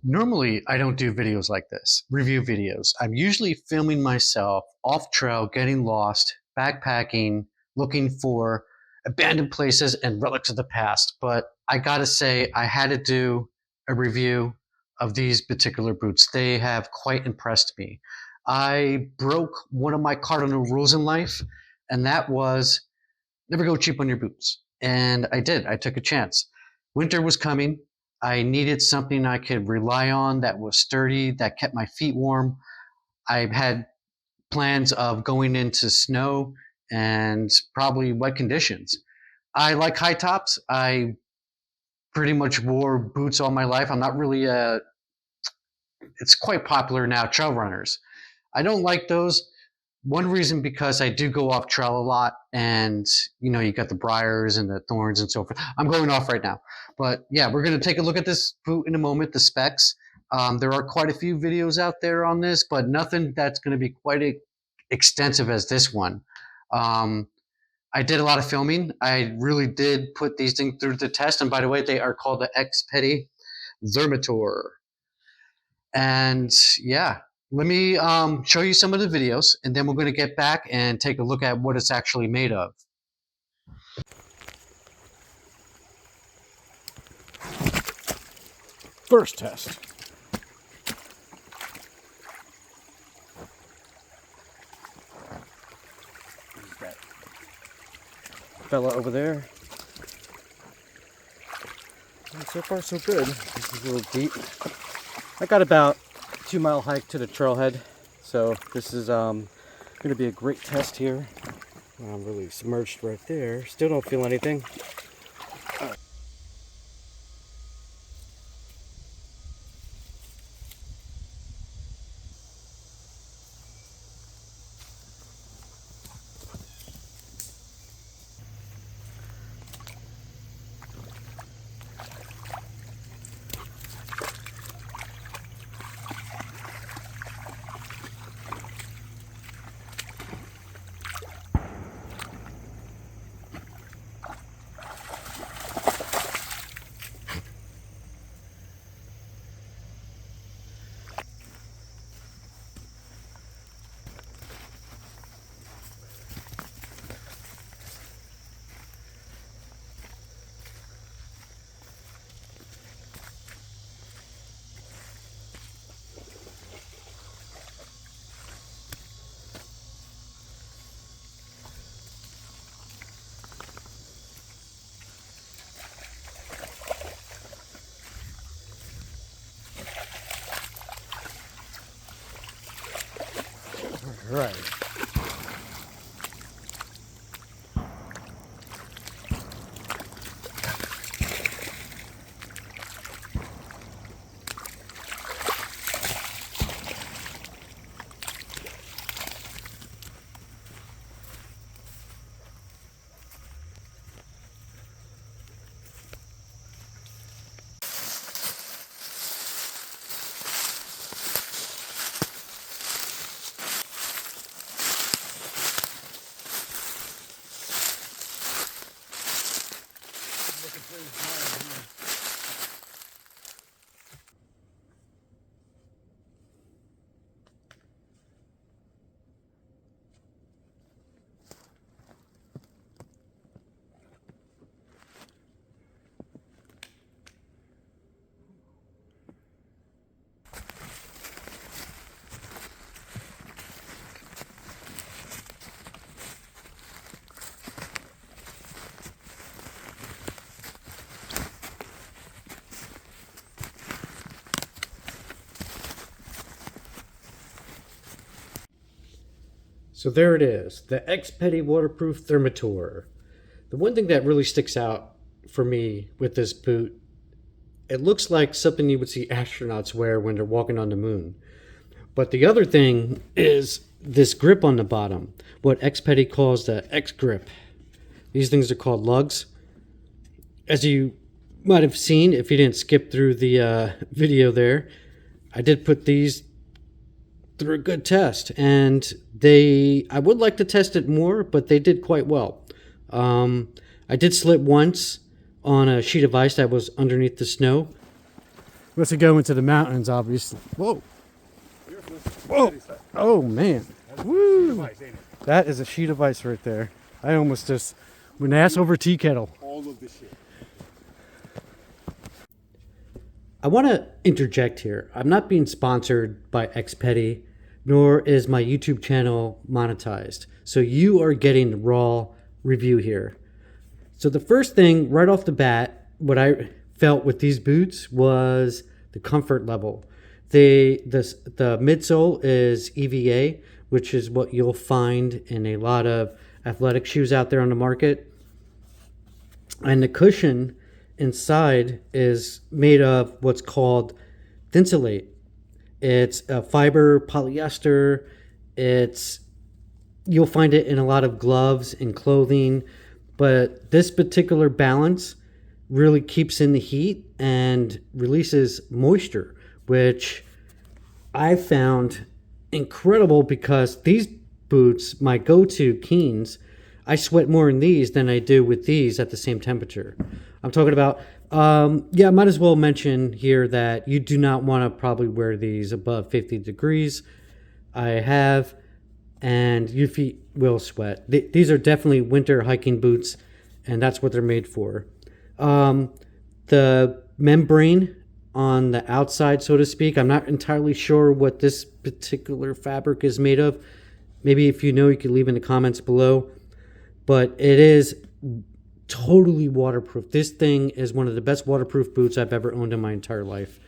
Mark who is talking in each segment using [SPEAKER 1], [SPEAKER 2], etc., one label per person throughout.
[SPEAKER 1] Normally, I don't do videos like this, review videos. I'm usually filming myself off trail, getting lost, backpacking, looking for abandoned places and relics of the past. But I gotta say, I had to do a review of these particular boots. They have quite impressed me. I broke one of my cardinal rules in life, and that was never go cheap on your boots. And I did. I took a chance. Winter was coming. I needed something I could rely on that was sturdy, that kept my feet warm. I had plans of going into snow and probably wet conditions. I like high tops. I pretty much wore boots all my life. I'm not really a, it's quite popular now, trail runners. I don't like those. One reason because I do go off trail a lot, and you got the briars and the thorns and so forth. I'm going off right now, but yeah, we're going to take a look at this boot in a moment. The specs. There are quite a few videos out there on this, but nothing that's going to be quite extensive as this one. Um, I did a lot of filming. I really did put these things through the test, and by the way, they are called the Xpeti Thermator. And yeah, let me show you some of the videos, and then we're going to get back and take a look at what it's actually made of.
[SPEAKER 2] First test. There's that fella over there. And so far so good. This is a little deep. I got about a 2-mile hike to the trailhead, so this is going to be a great test here. I'm really submerged right there. Still don't feel anything. Right. So there it is, the Xpeti Waterproof Thermator. The one thing that really sticks out for me with this boot, it looks like something you would see astronauts wear when they're walking on the moon. But the other thing is this grip on the bottom, what Xpeti calls the X grip. These things are called lugs. As you might have seen if you didn't skip through the video there, I did put these through a good test, and I would like to test it more, but they did quite well. I did slip once on a sheet of ice that was underneath the snow, Must have go into the mountains, obviously. Whoa. Whoa. Oh, man. Woo. That is a sheet of ice right there. I almost just went ass over tea kettle.
[SPEAKER 3] All of this shit.
[SPEAKER 2] I want to interject here. I'm not being sponsored by Xpeti, nor is my YouTube channel monetized. So you are getting the raw review here. So the first thing right off the bat, what I felt with these boots was the comfort level. The midsole is EVA, which is what you'll find in a lot of athletic shoes out there on the market. And the cushion inside is made of what's called Thinsulate. It's a fiber polyester. You'll find it in a lot of gloves and clothing, but this particular balance really keeps in the heat and releases moisture, which I found incredible because these boots, my go-to Keens, I sweat more in these than I do with these at the same temperature. I'm talking about, I might as well mention here that you do not want to probably wear these above 50 degrees. I have, and your feet will sweat. These are definitely winter hiking boots, and that's what they're made for. The membrane on the outside, so to speak, I'm not entirely sure what this particular fabric is made of. Maybe if you know, you can leave in the comments below. But it is totally waterproof. This thing is one of the best waterproof boots I've ever owned in my entire life.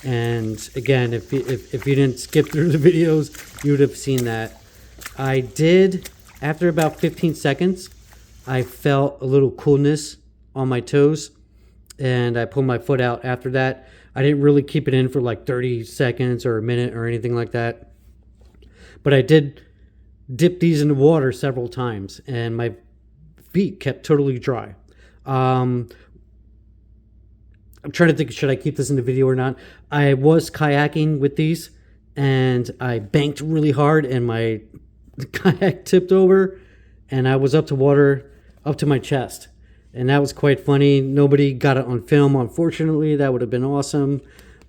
[SPEAKER 2] And again, if you didn't skip through the videos, you would have seen that. I did, after about 15 seconds, I felt a little coolness on my toes, and I pulled my foot out after that. I didn't really keep it in for like 30 seconds or a minute or anything like that. But I did dip these in the water several times, and my feet kept totally dry. I'm trying to think, should I keep this in the video or not? I was kayaking with these, and I banked really hard, and my kayak tipped over, and I was up to water, up to my chest. And that was quite funny. Nobody got it on film, unfortunately. That would have been awesome.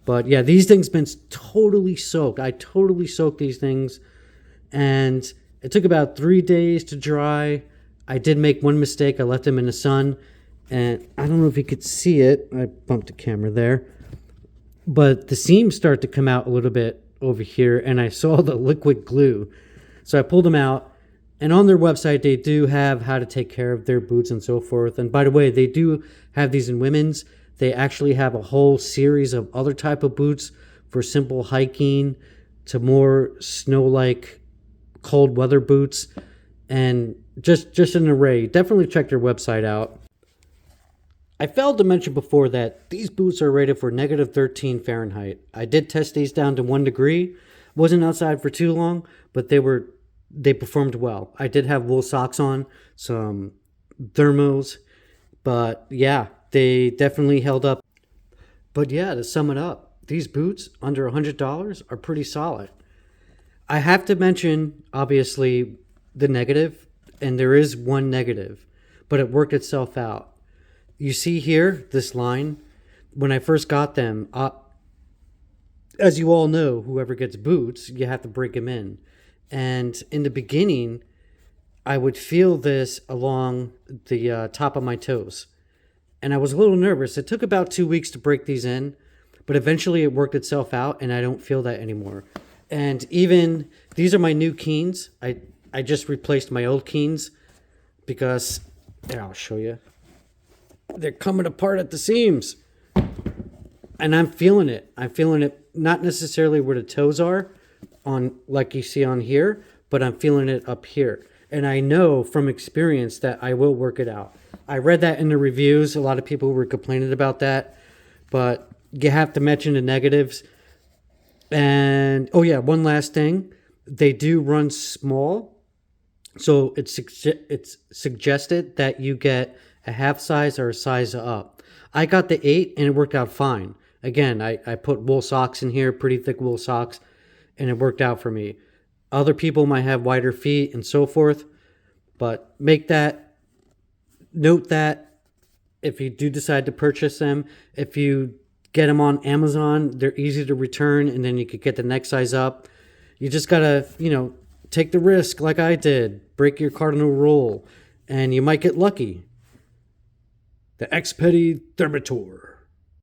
[SPEAKER 2] But yeah, these things been totally soaked. I totally soaked these things, and it took about 3 days to dry. I did make one mistake. I left them in the sun, and I don't know if you could see it. I bumped the camera there. But the seams start to come out a little bit over here, and I saw the liquid glue. So I pulled them out, and on their website, they do have how to take care of their boots and so forth. And by the way, they do have these in women's. They actually have a whole series of other type of boots for simple hiking to more snow-like cold weather boots, and just an array. Definitely check their website out. I failed to mention before that these boots are rated for -13 Fahrenheit. I did test these down to 1 degree. Wasn't outside for too long, but they performed well. I did have wool socks on, some thermos, but yeah, they definitely held up. But yeah, to sum it up, these boots under $100 are pretty solid. I have to mention, obviously, the negative, and there is one negative, but it worked itself out. You see here, this line, when I first got them, as you all know, whoever gets boots, you have to break them in. And in the beginning, I would feel this along the top of my toes. And I was a little nervous. It took about 2 weeks to break these in, but eventually it worked itself out, and I don't feel that anymore. And even, these are my new Keens. I just replaced my old Keens because, here, I'll show you. They're coming apart at the seams. And I'm feeling it. I'm feeling it not necessarily where the toes are, on like you see on here, but I'm feeling it up here. And I know from experience that I will work it out. I read that in the reviews. A lot of people were complaining about that, but you have to mention the negatives. And oh yeah, one last thing. They do run small. So it's suggested that you get a half size or a size up. I got the 8 and it worked out fine. Again, I put wool socks in here, pretty thick wool socks, and it worked out for me. Other people might have wider feet and so forth, but note that if you do decide to purchase them, if you get them on Amazon. They're easy to return, and then you could get the next size up. You just gotta, take the risk like I did. Break your cardinal rule, and you might get lucky. The Xpeti Thermator.